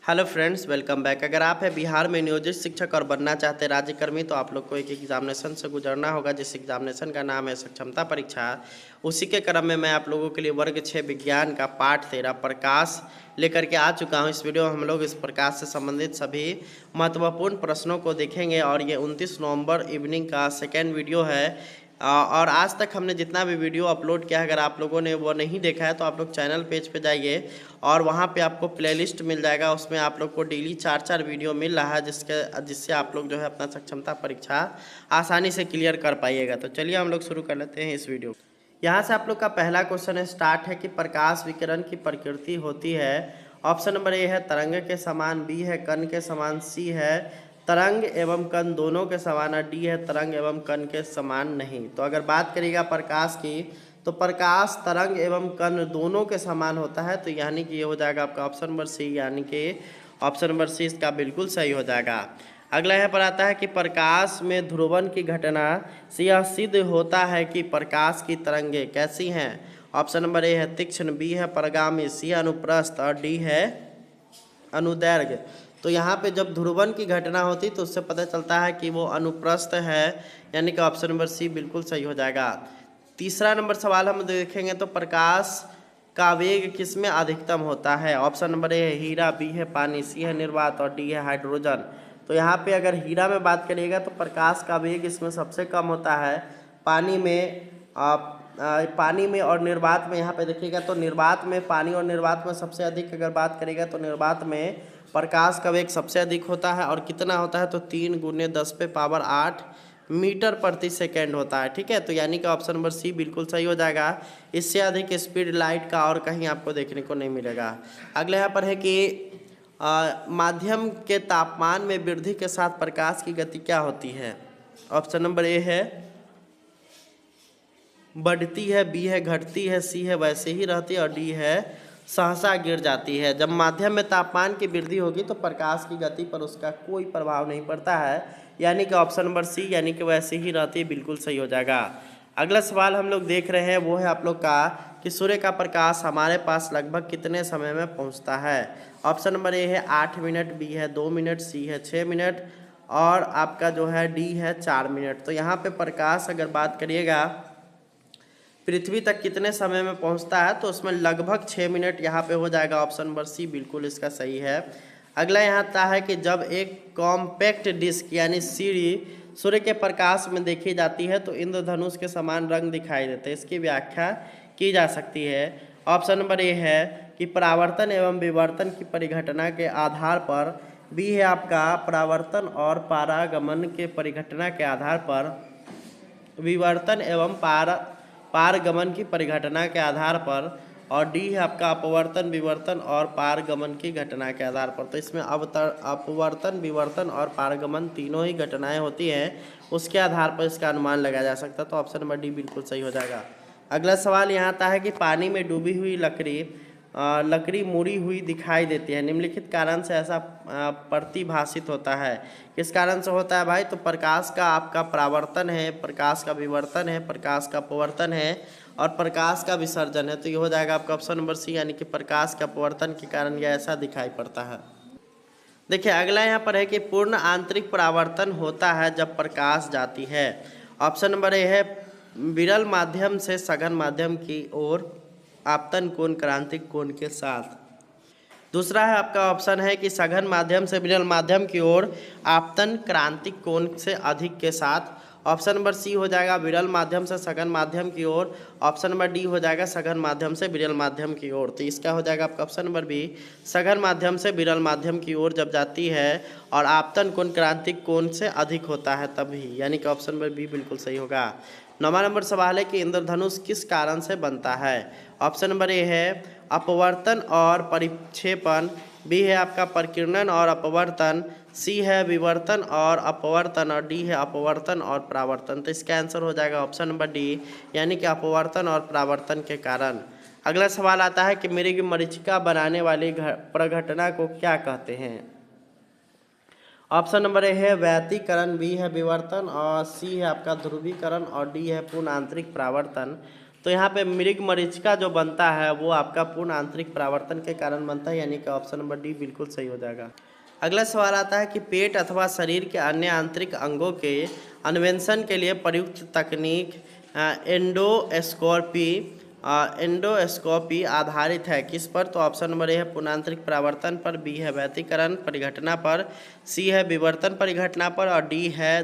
Hello friends, welcome back. अगर आप है बिहार में नियोजित शिक्षक और बनना चाहते हैं राज्यकर्मी, तो आप लोग को एक एग्जामिनेशन से गुजरना होगा, जिस एग्जामिनेशन का नाम है सक्षमता परीक्षा। उसी के क्रम में मैं आप लोगों के लिए वर्ग 6 विज्ञान का पाठ 13 प्रकाश लेकर के आ चुका हूं। इस वीडियो में हम लोग इस प्रकाश से संबंधित सभी महत्वपूर्ण प्रश्नों को देखेंगे और ये 29 नवंबर इवनिंग का सेकेंड वीडियो है। और आज तक हमने जितना भी वीडियो अपलोड किया है, अगर आप लोगों ने वो नहीं देखा है तो आप लोग चैनल पेज पे जाइए और वहाँ पे आपको प्लेलिस्ट मिल जाएगा। उसमें आप लोग को डेली 4 वीडियो मिल रहा है, जिससे आप लोग जो है अपना सक्षमता परीक्षा आसानी से क्लियर कर पाइएगा। तो चलिए हम लोग शुरू कर लेते हैं इस वीडियो। यहाँ से आप लोग का पहला क्वेश्चन स्टार्ट है कि प्रकाश विकिरण की प्रकृति होती है। ऑप्शन नंबर ए है तरंग के समान, बी है कण के समान, सी है तरंग एवं कण दोनों के समान, और डी है तरंग एवं कण के समान नहीं। तो अगर बात करिएगा प्रकाश की, तो प्रकाश तरंग एवं कण दोनों के समान होता है। तो यानी कि ये हो जाएगा आपका ऑप्शन नंबर सी, यानी कि ऑप्शन नंबर सी इसका बिल्कुल सही हो जाएगा। अगला यहाँ पर आता है कि प्रकाश में ध्रुवन की घटना से यह सिद्ध होता है कि प्रकाश की तरंगें कैसी हैं। ऑप्शन नंबर ए है तीक्ष्ण, बी है परगामी, सी है अनुप्रस्थ और डी है अनुदैर्घ्य। तो यहाँ पे जब ध्रुवन की घटना होती तो उससे पता चलता है कि वो अनुप्रस्थ है, यानी कि ऑप्शन नंबर सी बिल्कुल सही हो जाएगा। तीसरा नंबर सवाल हम देखेंगे तो प्रकाश का वेग किसमें अधिकतम होता है। ऑप्शन नंबर ए है हीरा, बी है पानी, सी है निर्वात और डी है हाइड्रोजन। तो यहाँ पे अगर हीरा में बात करिएगा तो प्रकाश का वेग इसमें सबसे कम होता है। पानी में और निर्वात में यहाँ पे देखिएगा तो निर्वात में, पानी और निर्वात में सबसे अधिक अगर बात करेगा तो निर्वात में प्रकाश का वेग सबसे अधिक होता है। और कितना होता है तो 3 × 10⁸ मीटर प्रति सेकेंड होता है। ठीक है, तो यानी कि ऑप्शन नंबर सी बिल्कुल सही हो जाएगा। इससे अधिक स्पीड लाइट का और कहीं आपको देखने को नहीं मिलेगा। अगले यहाँ पर है कि माध्यम के तापमान में वृद्धि के साथ प्रकाश की गति क्या होती है। ऑप्शन नंबर ए है बढ़ती है, बी है घटती है, सी है वैसे ही रहती है और डी है सहसा गिर जाती है। जब माध्यम में तापमान की वृद्धि होगी तो प्रकाश की गति पर उसका कोई प्रभाव नहीं पड़ता है, यानी कि ऑप्शन नंबर सी, यानी कि वैसे ही रहती है, बिल्कुल सही हो जाएगा। अगला सवाल हम लोग देख रहे हैं वो है आप लोग का कि सूर्य का प्रकाश हमारे पास लगभग कितने समय में पहुंचता है। ऑप्शन नंबर ए है 8 मिनट, बी है 2 मिनट, सी है 6 मिनट और आपका जो है डी है 4 मिनट। तो यहाँ पे प्रकाश अगर बात करिएगा पृथ्वी तक कितने समय में पहुंचता है तो उसमें लगभग 6 मिनट यहाँ पे हो जाएगा। ऑप्शन नंबर सी बिल्कुल इसका सही है। अगला यहाँ आता है कि जब एक कॉम्पैक्ट डिस्क यानी सीढ़ी सूर्य के प्रकाश में देखी जाती है तो इंद्रधनुष के समान रंग दिखाई देते हैं, इसकी व्याख्या की जा सकती है। ऑप्शन नंबर ए है कि परावर्तन एवं विवर्तन की परिघटना के आधार पर, बी है आपका परावर्तन और पारागमन के परिघटना के आधार पर, विवर्तन एवं पारगमन की परिघटना के आधार पर, और डी है आपका अपवर्तन विवर्तन और पारगमन की घटना के आधार पर। तो इसमें अपवर्तन विवर्तन और पारगमन तीनों ही घटनाएं होती हैं, उसके आधार पर इसका अनुमान लगाया जा सकता है। तो ऑप्शन नंबर डी बिल्कुल सही हो जाएगा। अगला सवाल यहाँ आता है कि पानी में डूबी हुई लकड़ी मुड़ी हुई दिखाई देती है, निम्नलिखित कारण से ऐसा प्रतिभाषित होता है। किस कारण से होता है भाई, तो प्रकाश का आपका परावर्तन है, प्रकाश का विवर्तन है, प्रकाश का अपवर्तन है और प्रकाश का विसर्जन है। तो ये हो जाएगा आपका ऑप्शन नंबर सी, यानी कि प्रकाश का अपवर्तन के कारण यह ऐसा दिखाई पड़ता है। देखिए अगला यहाँ पर है कि पूर्ण आंतरिक परावर्तन होता है जब प्रकाश जाती है। ऑप्शन नंबर ए है विरल माध्यम से सघन माध्यम की ओर आपतन कोण क्रांतिक कोण के साथ। दूसरा है आपका ऑप्शन है कि सघन माध्यम से विरल माध्यम की ओर आपतन क्रांतिक कोण से अधिक के साथ। ऑप्शन नंबर सी हो जाएगा विरल माध्यम से सघन माध्यम की ओर। ऑप्शन नंबर डी हो जाएगा सघन माध्यम से विरल माध्यम की ओर। तो इसका हो जाएगा आपका ऑप्शन नंबर बी, सघन माध्यम से विरल माध्यम की ओर जब जाती है और आपतन कोण क्रांतिक कोण से अधिक होता है तभी, यानी कि ऑप्शन नंबर बी बिल्कुल सही होगा। 9वां नंबर सवाल है कि इंद्रधनुष किस कारण से बनता है। ऑप्शन नंबर ए है अपवर्तन और परिक्षेपण, बी है आपका परिकिरणन और अपवर्तन, सी है विवर्तन और अपवर्तन और डी है अपवर्तन और परावर्तन। तो इसका आंसर हो जाएगा ऑप्शन नंबर डी, यानी कि अपवर्तन और परावर्तन के कारण। अगला सवाल आता है कि मृग मरीचिका बनाने वाली प्रघटना को क्या कहते हैं। ऑप्शन नंबर ए है व्यतिकरण, बी है विवर्तन और सी है आपका ध्रुवीकरण और डी है पूर्ण आंतरिक परावर्तन। तो यहाँ पे मृग मरीचिका जो बनता है वो आपका पूर्ण आंतरिक परावर्तन के कारण बनता है, यानी कि ऑप्शन नंबर डी बिल्कुल सही हो जाएगा। अगला सवाल आता है कि पेट अथवा शरीर के अन्य आंतरिक अंगों के अन्वेषण के लिए प्रयुक्त तकनीक एंडोस्कोपी आधारित है किस पर? तो ऑप्शन नंबर ए है पूर्णांतरिक परावर्तन पर, बी है व्यतिकरण परिघटना पर, सी है विवर्तन परिघटना पर और डी है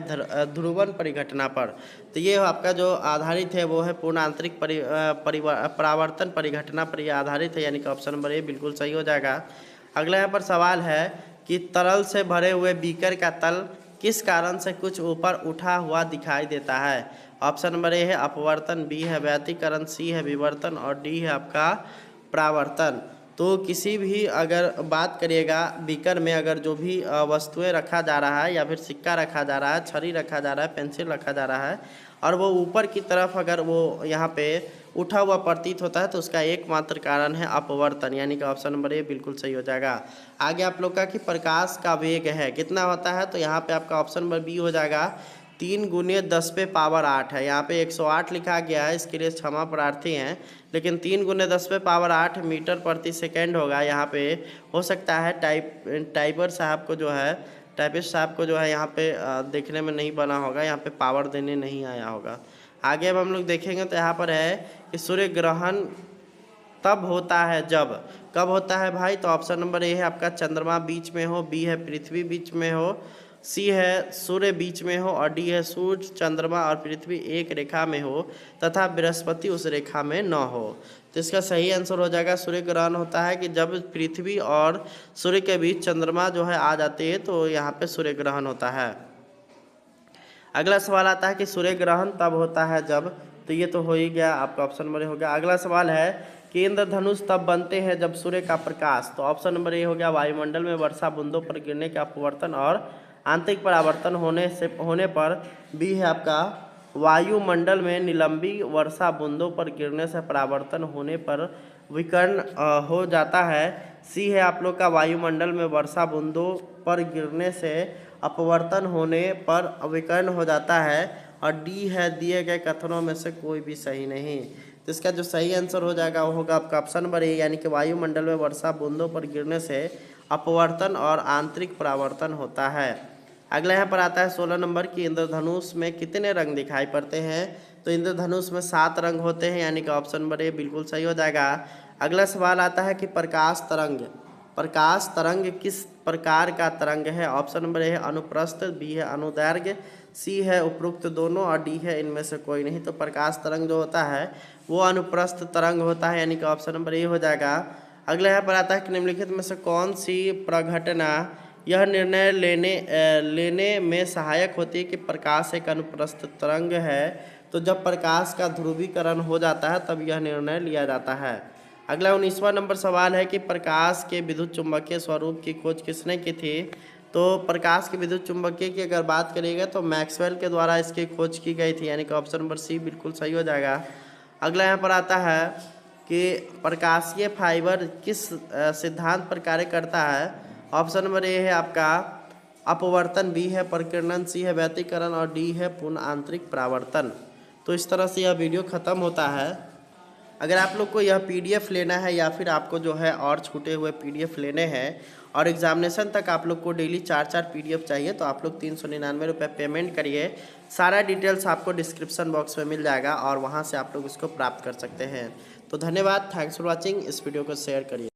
ध्रुवन परिघटना पर। तो ये आपका जो आधारित है वो है पूर्णांतरिक परावर्तन परिघटना पर यह आधारित है, यानी कि ऑप्शन नंबर ए बिल्कुल सही हो जाएगा। अगला यहाँ पर सवाल है कि तरल से भरे हुए बीकर का तल किस कारण से कुछ ऊपर उठा हुआ दिखाई देता है? ऑप्शन नंबर ए है अपवर्तन, बी है व्यतिकरण, सी है विवर्तन और डी है आपका परावर्तन। तो किसी भी अगर बात करिएगा बीकर में अगर जो भी वस्तुएं रखा जा रहा है या फिर सिक्का रखा जा रहा है, छड़ी रखा जा रहा है, पेंसिल रखा जा रहा है और वो ऊपर की तरफ अगर वो यहाँ पे उठा हुआ प्रतीत होता है तो उसका एकमात्र कारण है अपवर्तन, यानी कि ऑप्शन नंबर ए बिल्कुल सही हो जाएगा। आगे आप लोग का कि प्रकाश का वेग है कितना होता है? तो यहाँ पे आपका ऑप्शन नंबर बी हो जाएगा 3 × 10⁸ है। यहाँ पे 108 लिखा गया है, इसके लिए क्षमा प्रार्थी हैं, लेकिन 3 × 10⁸ मीटर प्रति सेकेंड होगा। यहाँ पे हो सकता है टाइपिस्ट साहब को जो है यहाँ पे देखने में नहीं बना होगा, यहाँ पे पावर देने नहीं आया होगा। आगे अब हम लोग देखेंगे तो यहाँ पर है कि सूर्य ग्रहण तब होता है जब, कब होता है भाई? तो ऑप्शन नंबर ए है आपका चंद्रमा बीच में हो, बी है पृथ्वी बीच में हो, सी है सूर्य बीच में हो और डी है सूर्य चंद्रमा और पृथ्वी एक रेखा में हो तथा बृहस्पति उस रेखा में न हो। तो इसका सही आंसर हो जाएगा सूर्य ग्रहण होता है कि जब पृथ्वी और सूर्य के बीच चंद्रमा जो है आ जाती है तो यहाँ पे सूर्य ग्रहण होता है। अगला सवाल आता है कि सूर्य ग्रहण तब होता है जब, तो ये तो हो ही गया, आपका ऑप्शन नंबर ए हो गया। अगला सवाल है कि इंद्रधनुष तब बनते हैं जब सूर्य का प्रकाश, तो ऑप्शन नंबर ए हो गया वायुमंडल में वर्षा बूंदों पर गिरने का अपवर्तन और आंतरिक परावर्तन होने पर, बी है आपका वायुमंडल में निलंबी वर्षा बूंदों पर गिरने से परावर्तन होने पर विकर्ण हो जाता है, सी है आप लोग का वायुमंडल में वर्षा बूंदों पर गिरने से अपवर्तन होने पर विकर्ण हो जाता है और डी है दिए गए कथनों में से कोई भी सही नहीं। तो इसका जो सही आंसर हो जाएगा वो होगा आपका ऑप्शन नंबर ए, यानी कि वायुमंडल में वर्षा बूंदों पर गिरने से अपवर्तन और आंतरिक परावर्तन होता है। अगला यहाँ पर आता है 16 नंबर की इंद्रधनुष में कितने रंग दिखाई पड़ते हैं? तो इंद्रधनुष में 7 रंग होते हैं, यानी कि ऑप्शन नंबर ए बिल्कुल सही हो जाएगा। अगला सवाल आता है कि प्रकाश तरंग किस प्रकार का तरंग है? ऑप्शन नंबर ए है अनुप्रस्थ, बी है अनुदैर्घ्य, सी है उपरोक्त दोनों और डी है इनमें से कोई नहीं। तो प्रकाश तरंग जो होता है वो अनुप्रस्थ तरंग होता है, यानी कि ऑप्शन नंबर ए हो जाएगा। अगला यहाँ पर आता है कि निम्नलिखित में से कौन सी प्रघटना यह निर्णय लेने में सहायक होती है कि प्रकाश एक अनुप्रस्थ तरंग है? तो जब प्रकाश का ध्रुवीकरण हो जाता है तब यह निर्णय लिया जाता है। अगला 19वां नंबर सवाल है कि प्रकाश के विद्युत चुम्बकीय स्वरूप की खोज किसने की थी? तो प्रकाश के विद्युत चुम्बकीय की अगर बात करिएगा तो मैक्सवेल के द्वारा इसकी खोज की गई थी, यानी कि ऑप्शन नंबर सी बिल्कुल सही हो जाएगा। अगला यहाँ पर आता है कि प्रकाशीय फाइबर किस सिद्धांत पर कार्य करता है? ऑप्शन नंबर ए है आपका अपवर्तन, बी है प्रकीर्णन, सी है व्यतिकरण और डी है पूर्ण आंतरिक परावर्तन। तो इस तरह से यह वीडियो ख़त्म होता है। अगर आप लोग को यह पीडीएफ लेना है या फिर आपको जो है और छूटे हुए पीडीएफ लेने हैं और एग्जामिनेशन तक आप लोग को डेली 4 पीडीएफ चाहिए तो आप लोग 399 रुपये पेमेंट करिए। सारा डिटेल्स आपको डिस्क्रिप्शन बॉक्स में मिल जाएगा और वहाँ से आप लोग इसको प्राप्त कर सकते हैं। तो धन्यवाद, थैंक्स फॉर वॉचिंग। इस वीडियो को शेयर करिए।